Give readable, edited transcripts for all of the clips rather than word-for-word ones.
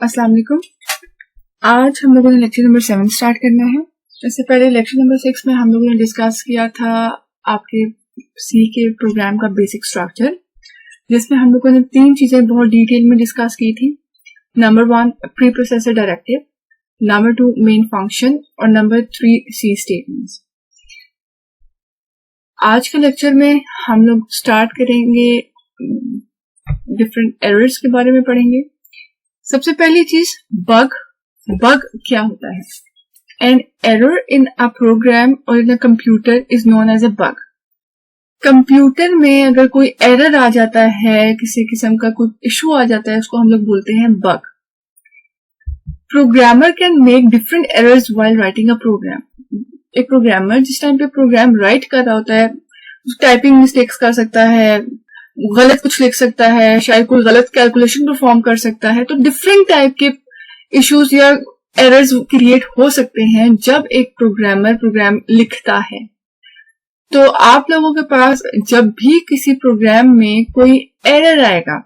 अस्सलाम वालेकुम। आज हम लोगों ने लेक्चर नंबर 7 स्टार्ट करना है। इससे पहले लेक्चर नंबर 6 में हम लोगों ने डिस्कस किया था आपके सी के प्रोग्राम का बेसिक स्ट्रक्चर, जिसमें हम लोगों ने 3 चीजें बहुत डिटेल में डिस्कस की थी। Number 1 pre processor directive, number 2 main function और नंबर 3 सी स्टेटमेंट्स। आज के लेक्चर में हम लोग स्टार्ट करेंगे डिफरेंट एरर्स के बारे में पढ़ेंगे। सबसे पहली चीज बग क्या होता है? An error in a program और in a computer is known as a bug. Computer में अगर कोई एरर आ जाता है, किसी किस्म का कोई इशू आ जाता है, उसको हम लोग बोलते हैं bug. Programmer can make different errors while writing a program. एक प्रोग्रामर जिस टाइम पे प्रोग्राम राइट कर रहा होता है, टाइपिंग मिस्टेक्स कर सकता है, गलत कुछ लिख सकता है, शायद कोई गलत कैलकुलेशन परफॉर्म कर सकता है। तो डिफरेंट टाइप के इश्यूज या एरर्स क्रिएट हो सकते हैं जब एक प्रोग्रामर प्रोग्राम लिखता है। तो आप लोगों के पास जब भी किसी प्रोग्राम में कोई एरर आएगा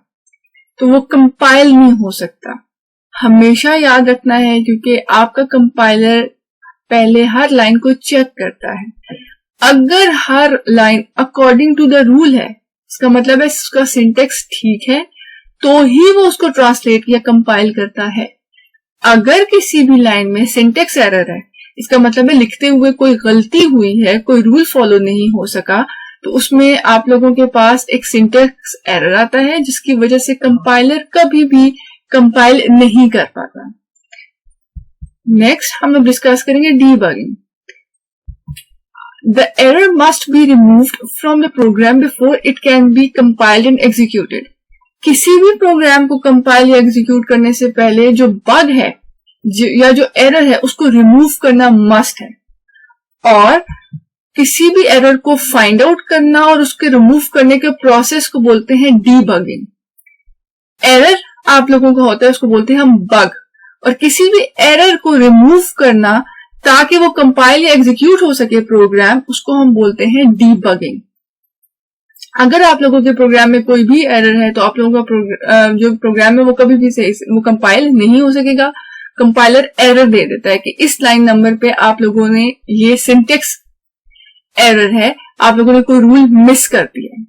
तो वो कंपाइल नहीं हो सकता। हमेशा याद रखना है, क्योंकि आपका कंपाइलर पहले हर लाइन को चेक करता है। अगर हर line according to the rule है, इसका मतलब है इसका सिंटेक्स ठीक है, तो ही वो उसको ट्रांसलेट या कंपाइल करता है। अगर किसी भी लाइन में सिंटेक्स एरर है, इसका मतलब है लिखते हुए कोई गलती हुई है, कोई रूल फॉलो नहीं हो सका, तो उसमें आप लोगों के पास एक सिंटेक्स एरर आता है, जिसकी वजह से कंपाइलर कभी भी कंपाइल नहीं कर पाता। नेक्स्ट हम लोग डिस्कस करेंगे debugging. The error must be removed from the program before it can be compiled and executed. किसी भी प्रोग्राम को कंपाइल या एग्जीक्यूट करने से पहले जो बग है या जो एरर है, उसको रिमूव करना मस्ट है। और किसी भी एरर को फाइंड आउट करना और उसके रिमूव करने के प्रोसेस को बोलते हैं डीबगिंग। एरर आप लोगों को होता है, उसको बोलते हैं हम बग। और किसी भी एरर को रिमूव करना ताकि वो कंपाइल या एग्जीक्यूट हो सके प्रोग्राम, उसको हम बोलते हैं डीबगिंग। अगर आप लोगों के प्रोग्राम में कोई भी एरर है तो आप लोगों का जो प्रोग्राम है वो कभी भी सही वो कंपाइल नहीं हो सकेगा। कंपाइलर एरर दे देता है कि इस लाइन नंबर पे आप लोगों ने ये सिंटेक्स एरर है, आप लोगों ने कोई रूल मिस कर दिया,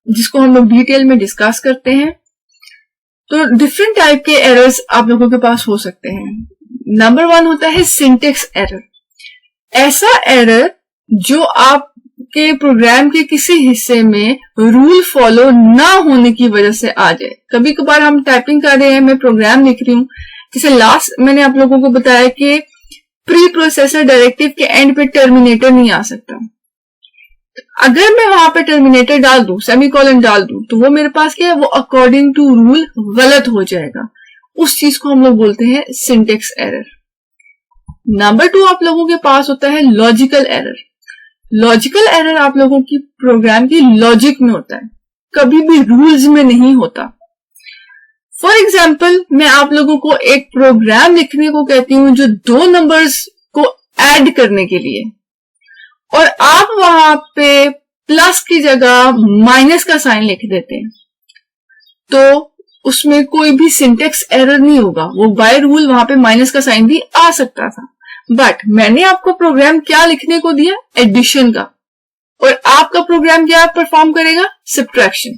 जिसको हम लोग डिटेल में डिस्कस करते हैं। तो डिफरेंट टाइप के एरर्स आप लोगों के पास हो सकते हैं। नंबर 1 होता है सिंटेक्स एरर। ऐसा एरर जो आपके प्रोग्राम के किसी हिस्से में रूल फॉलो ना होने की वजह से आ जाए। कभी कभार हम टाइपिंग कर रहे हैं, मैं प्रोग्राम लिख रही हूं, जैसे लास्ट मैंने आप लोगों को बताया कि प्री प्रोसेसर डायरेक्टिव के एंड पे टर्मिनेटर नहीं आ सकता। अगर मैं वहां पे टर्मिनेटर डाल दूं, सेमीकोलन डाल दूं, तो वो मेरे पास क्या है, वो अकॉर्डिंग टू रूल गलत हो जाएगा। उस चीज को हम लोग बोलते हैं सिंटेक्स एरर। नंबर 2 आप लोगों के पास होता है लॉजिकल एरर। लॉजिकल एरर आप लोगों की प्रोग्राम की लॉजिक में होता है, कभी भी रूल्स में नहीं होता। फॉर एग्जाम्पल, मैं आप लोगों को एक प्रोग्राम लिखने को कहती हूं जो 2 नंबर्स को ऐड करने के लिए, और आप वहां पे प्लस की जगह माइनस का साइन लिख देते हैं, तो उसमें कोई भी सिंटेक्स एरर नहीं होगा। वो बाय रूल वहां पे माइनस का साइन भी आ सकता था, बट मैंने आपको प्रोग्राम क्या लिखने को दिया, एडिशन का, और आपका प्रोग्राम क्या परफॉर्म करेगा, सब्ट्रैक्शन।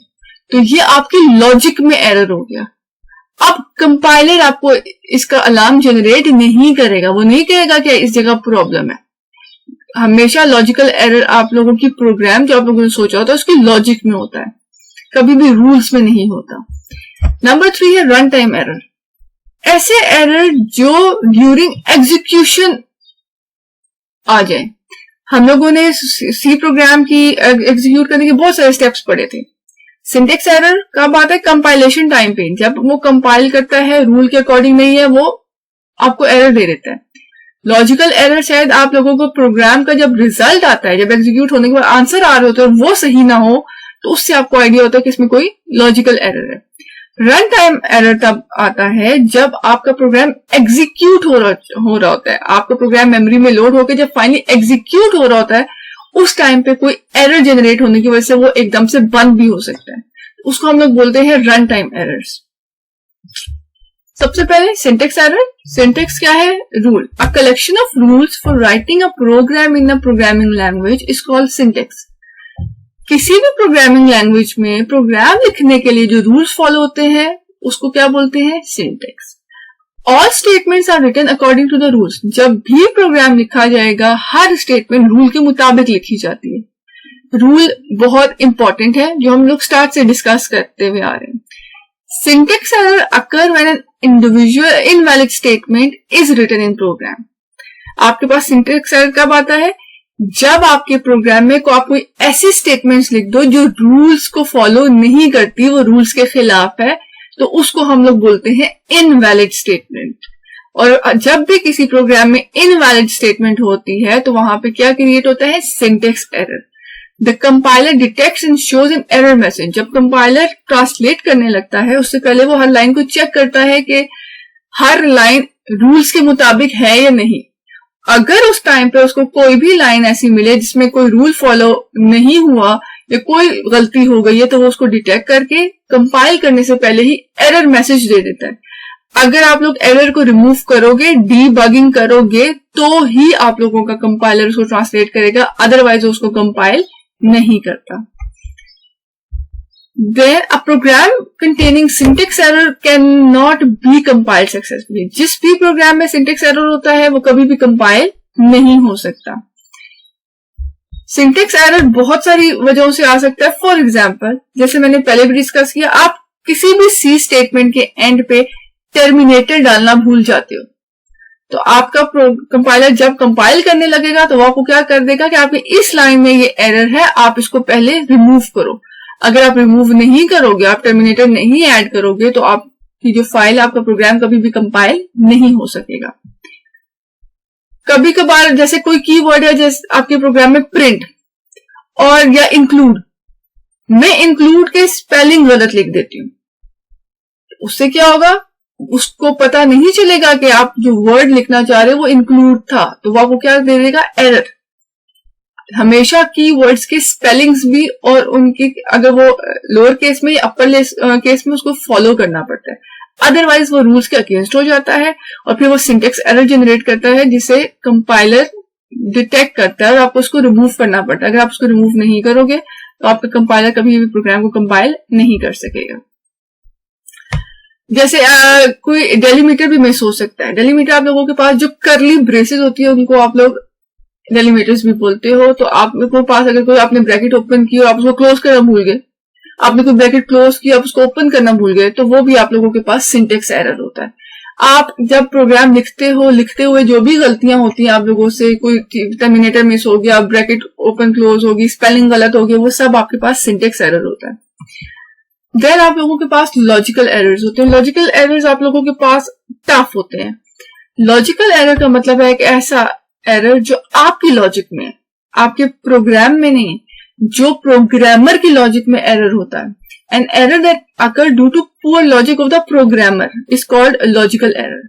तो ये आपकी लॉजिक में एरर हो गया। अब कंपाइलर आपको इसका अलार्म जनरेट नहीं करेगा, वो नहीं कहेगा कि इस जगह प्रॉब्लम है। हमेशा लॉजिकल एरर आप लोगों की प्रोग्राम जो आप लोगों ने सोचा होता है उसकी लॉजिक में होता है, कभी भी रूल्स में नहीं होता। नंबर 3 है रन टाइम एरर। ऐसे एरर जो ड्यूरिंग एग्जीक्यूशन आ जाए। हम लोगों ने सी प्रोग्राम की एग्जीक्यूट करने के बहुत सारे स्टेप्स पढ़े थे। सिंटेक्स एरर कब आता है, कंपाइलेशन टाइम पे, जब वो कंपाइल करता है, रूल के अकॉर्डिंग नहीं है, वो आपको एरर दे देता है। लॉजिकल एरर शायद आप लोगों को प्रोग्राम का जब रिजल्ट आता है, जब एग्जीक्यूट होने के बाद आंसर आ रहे होते हैं, वो सही ना हो, तो उससे आपको आइडिया होता है कि इसमें कोई लॉजिकल एरर है। रन टाइम एरर तब आता है जब आपका प्रोग्राम एग्जीक्यूट हो रहा होता है, आपका प्रोग्राम मेमोरी में लोड होकर जब फाइनली एग्जीक्यूट हो रहा होता है, उस टाइम पे कोई एरर जनरेट होने की वजह से वो एकदम से बंद भी हो सकता है। उसको हम लोग बोलते हैं रन टाइम एरर्स। सबसे पहले सिंटेक्स एरर। सिंटेक्स क्या है? Rule. A collection of rules for writing a program in a programming language is called syntax. किसी भी प्रोग्रामिंग लैंग्वेज में प्रोग्राम लिखने के लिए जो रूल्स फॉलो होते हैं उसको क्या बोलते हैं? Syntax. All statements are written according to the rules. जब भी प्रोग्राम लिखा जाएगा हर स्टेटमेंट रूल के मुताबिक लिखी जाती है। रूल बहुत इंपॉर्टेंट है जो हम लोग स्टार्ट से डिस्कस करते हुए आ रहे हैं। Syntax error occur when an individual invalid statement is written in program. आपके पास सिंटेक्स एरर कब आता है? जब आपके प्रोग्राम में को आप कोई ऐसी स्टेटमेंट्स लिख दो जो रूल्स को फॉलो नहीं करती, वो रूल्स के खिलाफ है, तो उसको हम लोग बोलते हैं इनवैलिड स्टेटमेंट। और जब भी किसी प्रोग्राम में इनवैलिड स्टेटमेंट होती है तो वहां पे क्या क्रिएट होता है? Syntax error. The compiler detects and shows an error message. जब कंपाइलर ट्रांसलेट करने लगता है उससे पहले वो हर लाइन को चेक करता है कि हर लाइन रूल्स के मुताबिक है या नहीं। अगर उस टाइम पे उसको कोई भी लाइन ऐसी मिले जिसमें कोई रूल फॉलो नहीं हुआ या कोई गलती हो गई है तो वो उसको डिटेक्ट करके कंपाइल करने से पहले ही एरर मैसेज दे देता है। अगर आप लोग एरर को रिमूव करोगे, डीबगिंग करोगे, तो ही आप लोगों का कंपाइलर उसको ट्रांसलेट करेगा, अदरवाइज उसको कंपाइल नहीं करता। Then a program containing syntax error cannot be compiled successfully. जिस भी प्रोग्राम में सिंटेक्स एरर होता है वो कभी भी कंपाइल नहीं हो सकता। सिंटेक्स एरर बहुत सारी वजहों से आ सकता है। फॉर एग्जाम्पल, जैसे मैंने पहले भी डिस्कस किया, आप किसी भी सी स्टेटमेंट के एंड पे टर्मिनेटर डालना भूल जाते हो, तो आपका कंपाइलर जब कंपाइल करने लगेगा तो वो आपको क्या कर देगा कि आपके इस लाइन में ये एरर है, आप इसको पहले रिमूव करो। अगर आप रिमूव नहीं करोगे, आप टर्मिनेटर नहीं ऐड करोगे, तो आपकी जो फाइल, आपका प्रोग्राम कभी भी कंपाइल नहीं हो सकेगा। कभी कभार जैसे कोई कीवर्ड है, जैसे आपके प्रोग्राम में प्रिंट और या इंक्लूड, मैं इंक्लूड के स्पेलिंग गलत लिख देती हूँ, उससे क्या होगा? उसको पता नहीं चलेगा कि आप जो वर्ड लिखना चाह रहे हो वो इंक्लूड था, तो वो आपको क्या दे देगा? एरर। हमेशा कीवर्ड्स के स्पेलिंग्स भी और उनकी अगर वो लोअर केस में या अपर केस में उसको फॉलो करना पड़ता है, अदरवाइज वो रूल्स के अगेंस्ट हो जाता है और फिर वो सिंटेक्स एरर जनरेट करता है जिसे कंपाइलर डिटेक्ट करता है और आपको उसको रिमूव करना पड़ता है। अगर आप उसको रिमूव नहीं करोगे तो आपका कंपाइलर कभी भी प्रोग्राम को कंपाइल नहीं कर सकेगा। जैसे कोई डेलीमीटर भी मिस हो सकता है। डेलीमीटर आप लोगों के पास जो करली ब्रेसेस होती है उनको आप लोग डेलीमीटर्स भी बोलते हो। तो आप को पास अगर कोई आपने ब्रैकेट ओपन की और आप उसको क्लोज करना भूल गए, आपने कोई ब्रैकेट क्लोज की आप उसको ओपन करना भूल गए, तो वो भी आप लोगों के पास सिंटेक्स एरर होता है। आप जब प्रोग्राम लिखते हो, लिखते हुए जो भी गलतियां होती हैं आप लोगों से, कोई टर्मिनेटर मिस हो गया, ब्रैकेट ओपन क्लोज होगी, स्पेलिंग गलत हो गया, वो सब आपके पास सिंटेक्स एरर होता है। देन आप लोगों के पास लॉजिकल एरर्स होते हैं। लॉजिकल एरर्स आप लोगों के पास टफ होते हैं। लॉजिकल एरर का मतलब है एक ऐसा एरर जो आपकी लॉजिक में है, आपके प्रोग्राम में नहीं, जो प्रोग्रामर की लॉजिक में एरर होता है। An error that occur due to poor logic of the programmer is called logical error.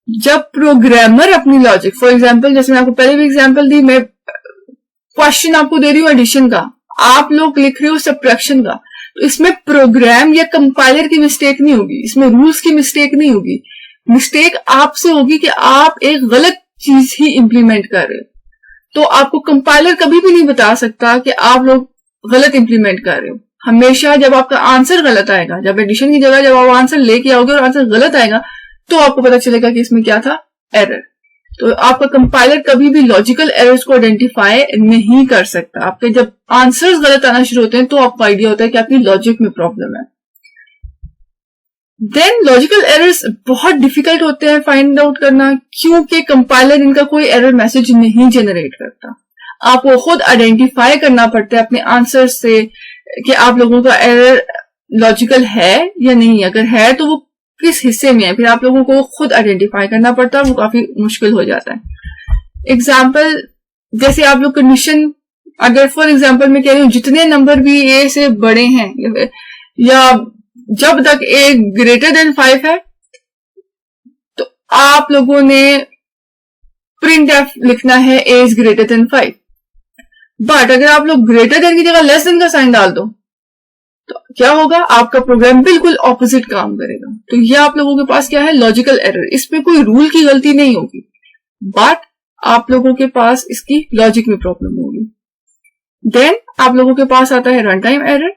जब प्रोग्रामर अपनी लॉजिक, फॉर एग्जाम्पल जैसे मैं आपको पहले भी एग्जाम्पल दी, मैं क्वेश्चन आपको दे रही हूँ एडिशन का, आप लोग लिख रहे हो सब्ट्रैक्शन का, तो इसमें प्रोग्राम या कंपाइलर की मिस्टेक नहीं होगी, इसमें रूल्स की मिस्टेक नहीं होगी। मिस्टेक आपसे होगी कि आप एक गलत चीज ही इंप्लीमेंट कर रहे हो। तो आपको कंपाइलर कभी भी नहीं बता सकता कि आप लोग गलत इंप्लीमेंट कर रहे हो। हमेशा जब आपका आंसर गलत आएगा, जब एडिशन की जगह जब आप आंसर लेके आओगे और आंसर गलत आएगा, तो आपको पता चलेगा कि इसमें क्या था? एरर। तो आपका कंपाइलर कभी भी लॉजिकल एरर्स को आइडेंटिफाई नहीं कर सकता। आपके जब आंसर्स गलत आना शुरू होते हैं तो आपको आइडिया होता है कि आपकी लॉजिक में प्रॉब्लम है। देन लॉजिकल एरर्स बहुत डिफिकल्ट होते हैं फाइंड आउट करना, क्योंकि कंपाइलर इनका कोई एरर मैसेज नहीं जनरेट करता। आपको खुद आइडेंटिफाई करना पड़ता है अपने आंसर से कि आप लोगों का एरर लॉजिकल है या नहीं। अगर है तो वो किस हिस्से में है, फिर आप लोगों को खुद आइडेंटिफाई करना पड़ता है और वो काफी मुश्किल हो जाता है। एग्जाम्पल, जैसे आप लोग कंडीशन, अगर फॉर एग्जाम्पल मैं कह रही हूँ जितने नंबर भी ए से बड़े हैं या जब तक ए ग्रेटर देन 5 है, तो आप लोगों ने प्रिंट एफ लिखना है ए इज ग्रेटर देन 5। बट अगर आप लोग ग्रेटर देन की जगह लेस देन का साइन डाल दो तो क्या होगा, आपका प्रोग्राम बिल्कुल ऑपोजिट काम करेगा। तो ये आप लोगों के पास क्या है, लॉजिकल एरर। इसमें कोई रूल की गलती नहीं होगी, बट आप लोगों के पास इसकी लॉजिक में प्रॉब्लम होगी। देन आप लोगों के पास आता है run time error.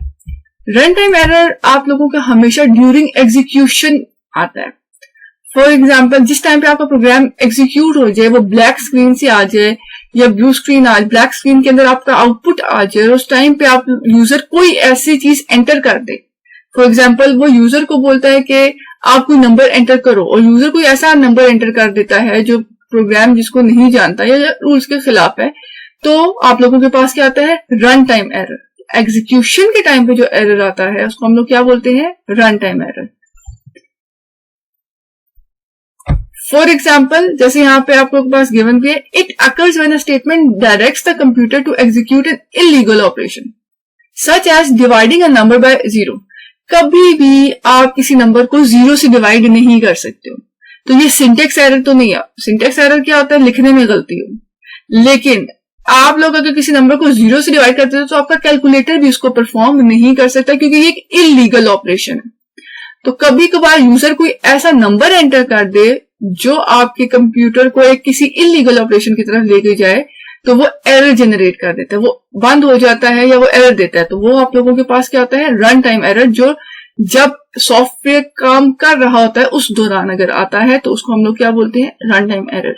Run time error आप लोगों का हमेशा ड्यूरिंग एग्जीक्यूशन आता है। फॉर एग्जाम्पल, जिस टाइम पे आपका प्रोग्राम एग्जीक्यूट हो जाए, वो ब्लैक स्क्रीन से आ जाए या ब्लू स्क्रीन आ, ब्लैक स्क्रीन के अंदर आपका आउटपुट आ जाए, उस टाइम पे आप यूजर कोई ऐसी चीज एंटर कर दे। फॉर एग्जाम्पल, वो यूजर को बोलता है कि आप कोई नंबर एंटर करो, और यूजर कोई ऐसा नंबर एंटर कर देता है जो प्रोग्राम जिसको नहीं जानता या रूल्स के खिलाफ है, तो आप लोगों के पास क्या आता है, रन टाइम एरर। एग्जीक्यूशन के टाइम पे जो एरर आता है उसको हम लोग क्या बोलते हैं, run time error. For example, जैसे यहाँ पे आपको पास गिवन भी है, it occurs when a statement directs the computer to execute an illegal operation such as dividing a number by 0। कभी भी आप किसी नंबर को 0 से डिवाइड नहीं कर सकते हो। तो ये सिंटेक्स एरर तो नहीं है। सिंटेक्स एरर क्या होता है, लिखने में गलती हो। लेकिन आप लोग अगर किसी नंबर को 0 से डिवाइड करते हो तो आपका कैलकुलेटर भी उसको परफॉर्म नहीं कर सकता, क्योंकि ये एक इलीगल ऑपरेशन है। तो कभी कभार यूजर कोई ऐसा नंबर एंटर कर दे जो आपके कंप्यूटर को एक किसी इलीगल ऑपरेशन की तरफ लेके जाए, तो वो एरर जनरेट कर देता है, वो बंद हो जाता है या वो एरर देता है। तो वो आप लोगों के पास क्या होता है, रन टाइम एरर, जो जब सॉफ्टवेयर काम कर रहा होता है उस दौरान अगर आता है तो उसको हम लोग क्या बोलते हैं, run time error.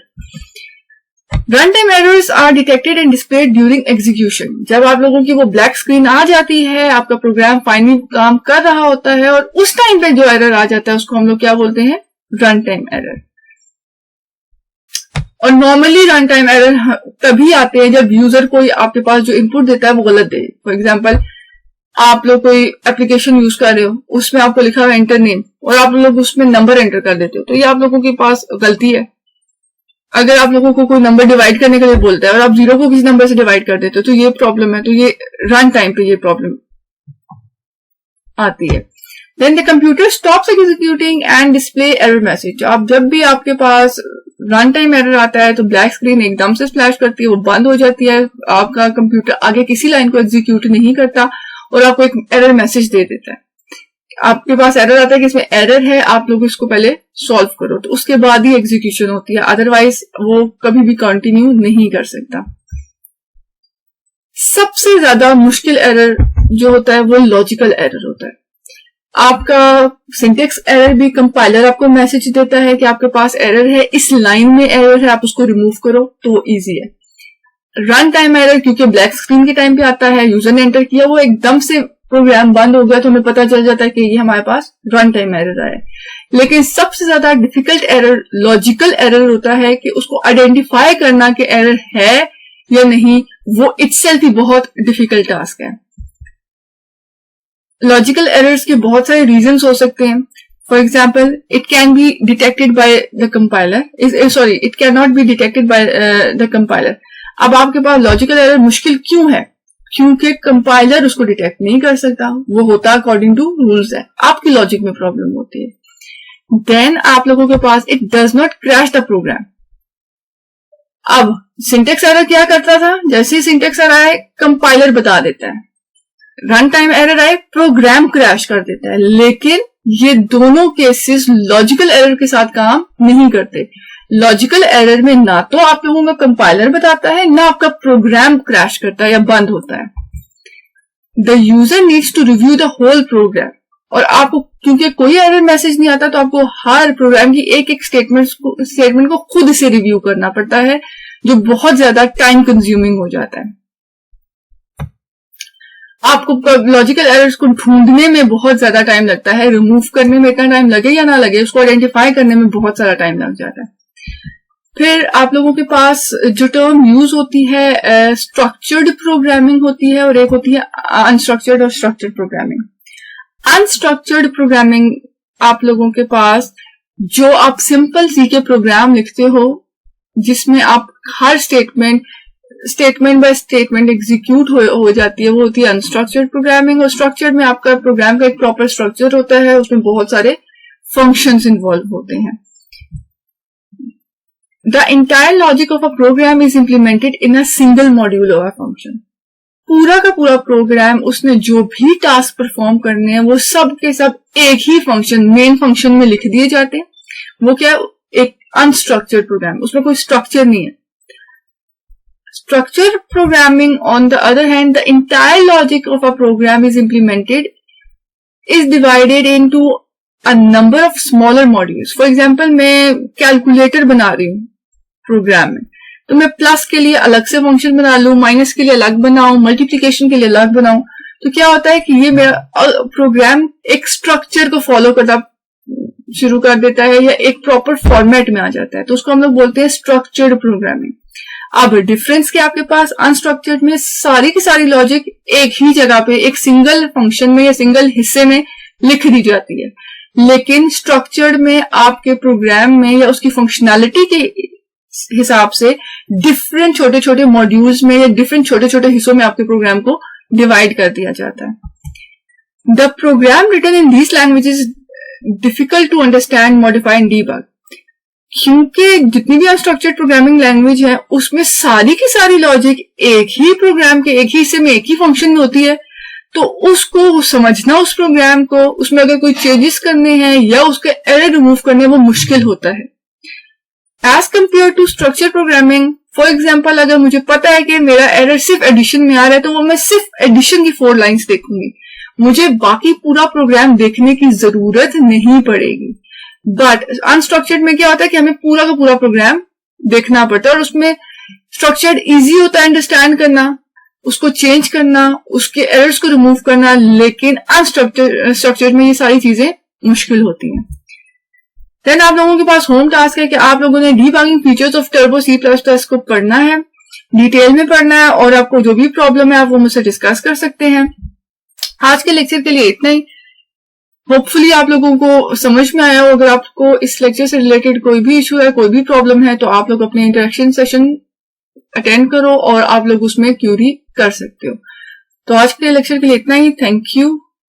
Run time errors are detected and displayed during execution. जब आप लोगों की वो ब्लैक स्क्रीन आ जाती है, आपका प्रोग्राम फाइनली काम कर रहा होता है, और उस टाइम पे जो एरर आ जाता है उसको हम लोग क्या बोलते हैं, रन टाइम एरर। और नॉर्मली रन टाइम एरर तभी आते हैं जब यूजर कोई आपके पास जो इनपुट देता है वो गलत दे। फॉर एग्जाम्पल, आप लोग कोई एप्लीकेशन यूज कर रहे हो, उसमें आपको लिखा हुआ एंटर नेम, और आप लोग उसमें नंबर एंटर कर देते हो, तो ये आप लोगों के पास गलती है। अगर आप लोगों को कोई नंबर डिवाइड करने के लिए बोलता है और आप 0 को किसी नंबर से डिवाइड कर देते हो, तो ये प्रॉब्लम है। तो ये रन टाइम पे ये प्रॉब्लम आती है। Then the computer stops executing and display error message. आप जब भी आपके पास रन टाइम एरर आता है तो ब्लैक स्क्रीन एकदम से स्प्लैश करती है, वो बंद हो जाती है, आपका कंप्यूटर आगे किसी लाइन को एग्जीक्यूट नहीं करता और आपको एक एरर मैसेज दे देता है। आपके पास एरर आता है कि इसमें एरर है, आप लोग इसको पहले सॉल्व करो, तो उसके बाद ही एग्जीक्यूशन होती है, अदरवाइज वो कभी भी कंटिन्यू नहीं कर सकता। सबसे ज्यादा मुश्किल एरर जो होता है वो लॉजिकल एरर होता है। आपका सिंटेक्स एरर भी कंपाइलर आपको मैसेज देता है कि आपके पास एरर है, इस लाइन में एरर है, आप उसको रिमूव करो, तो वो इजी है। रन टाइम एरर क्योंकि ब्लैक स्क्रीन के टाइम पे आता है, यूजर ने एंटर किया, वो एकदम से प्रोग्राम बंद हो गया तो हमें पता चल जाता है कि ये हमारे पास रन टाइम एरर आया। लेकिन सबसे ज्यादा डिफिकल्ट एरर लॉजिकल एरर होता है कि उसको आइडेंटिफाई करना कि एरर है या नहीं, वो इटसेल्फ ही बहुत डिफिकल्ट टास्क है। लॉजिकल एरर्स के बहुत सारे रीजंस हो सकते हैं। For example, it can be detected by the compiler, it can not be detected by the compiler. अब आपके पास लॉजिकल एरर मुश्किल क्यों है? क्योंकि कंपाइलर उसको डिटेक्ट नहीं कर सकता, वो होता अकॉर्डिंग टू रूल्स है, आपकी लॉजिक में प्रॉब्लम होती है। देन आप लोगों के पास it does not crash the program. अब सिंटेक्स एरर क्या करता था, जैसे ही सिंटेक्स एरर आए कंपाइलर बता देता है, रन टाइम एरर आए प्रोग्राम क्रैश कर देता है। लेकिन ये दोनों केसेस लॉजिकल एरर के साथ काम नहीं करते। लॉजिकल एरर में ना तो आप लोगों का कंपाइलर बताता है, ना आपका प्रोग्राम क्रैश करता है या बंद होता है। The user needs to review the whole program, और आपको क्योंकि कोई एरर मैसेज नहीं आता तो आपको हर प्रोग्राम की एक एक स्टेटमेंट को खुद से रिव्यू करना पड़ता है, जो बहुत ज्यादा टाइम कंज्यूमिंग हो जाता है। आपको लॉजिकल एरर्स को ढूंढने में बहुत ज्यादा टाइम लगता है, रिमूव करने में इतना टाइम लगे या ना लगे, उसको आइडेंटिफाई करने में बहुत सारा टाइम लग जाता है। फिर आप लोगों के पास जो टर्म यूज होती है स्ट्रक्चर्ड प्रोग्रामिंग होती है, और एक होती है अनस्ट्रक्चर्ड और स्ट्रक्चर्ड प्रोग्रामिंग। अनस्ट्रक्चर्ड प्रोग्रामिंग आप लोगों के पास जो आप सिंपल सी के प्रोग्राम लिखते हो, जिसमें आप हर स्टेटमेंट बाय स्टेटमेंट एग्जीक्यूट हो जाती है, वो होती है अनस्ट्रक्चर्ड प्रोग्रामिंग। और स्ट्रक्चर्ड में आपका प्रोग्राम का एक प्रॉपर स्ट्रक्चर होता है, उसमें बहुत सारे फंक्शंस इन्वॉल्व होते हैं। The entire logic of a program is implemented in a single module of a function. पूरा का पूरा प्रोग्राम उसने जो भी टास्क परफॉर्म करने हैं वो सब के सब एक ही फंक्शन, मेन फंक्शन में लिख दिए जाते हैं। वो क्या, एक अनस्ट्रक्चर्ड प्रोग्राम, उसमें कोई स्ट्रक्चर नहीं है। Structured programming, on the other hand, the entire logic of a program is implemented, is divided into a number of smaller modules. For example, मैं कैलकुलेटर बना रही हूँ प्रोग्राम में, तो मैं प्लस के लिए अलग से फंक्शन बना लूं, माइनस के लिए अलग बनाऊं, मल्टीप्लिकेशन के लिए अलग बनाऊं, तो क्या होता है कि ये मेरा प्रोग्राम एक स्ट्रक्चर को फॉलो करना शुरू कर देता है या एक प्रॉपर फॉर्मेट में आ जाता है, तो उसको हम लोग बोलते हैं स्ट्रक्चर्ड प्रोग्रामिंग। अब डिफरेंस क्या, आपके पास अनस्ट्रक्चर्ड में सारी की सारी लॉजिक एक ही जगह पे एक सिंगल फंक्शन में या सिंगल हिस्से में लिख दी जाती है, लेकिन स्ट्रक्चर्ड में आपके प्रोग्राम में या उसकी फंक्शनैलिटी के हिसाब से डिफरेंट छोटे छोटे मॉड्यूल्स में या डिफरेंट छोटे छोटे हिस्सों में आपके प्रोग्राम को डिवाइड कर दिया जाता है। The program written in these languages difficult to understand, modify and debug, क्योंकि जितनी भी अनस्ट्रक्चर्ड प्रोग्रामिंग लैंग्वेज है उसमें सारी की सारी लॉजिक एक ही प्रोग्राम के एक ही हिस्से में एक ही फंक्शन में होती है, तो उसको समझना, उस प्रोग्राम को, उसमें अगर कोई चेंजेस करने हैं या उसके एरर रिमूव करने वो मुश्किल होता है as compare to structured programming. For example, अगर मुझे पता है कि मेरा एरर सिर्फ एडिशन में आ रहा है तो वो मैं सिर्फ एडिशन की 4 लाइन्स देखूंगी, मुझे बाकी पूरा प्रोग्राम देखने की जरूरत नहीं पड़ेगी। बट अनस्ट्रक्चर्ड में क्या होता है कि हमें पूरा का पूरा प्रोग्राम देखना पड़ता है, और उसमें स्ट्रक्चर्ड इजी होता है अंडरस्टैंड करना, उसको चेंज करना, उसके एरर्स को रिमूव करना, लेकिन अनस्ट्रक्चर्ड में ये सारी चीजें मुश्किल होती हैं। देन आप लोगों के पास होम टास्क है कि आप लोगों ने debugging features of turbo C++ को पढ़ना है, डिटेल में पढ़ना है, और आपको जो भी प्रॉब्लम है आप वो मुझसे डिस्कस कर सकते हैं। आज के लेक्चर के लिए इतना ही। होपफुली आप लोगों को समझ में आया हो। अगर आपको इस लेक्चर से रिलेटेड कोई भी इशू है, कोई भी प्रॉब्लम है, तो आप लोग अपने इंटरेक्शन सेशन अटेंड करो और आप लोग उसमें क्यूरी कर सकते हो। तो आज के लेक्चर के लिए इतना ही। Thank you.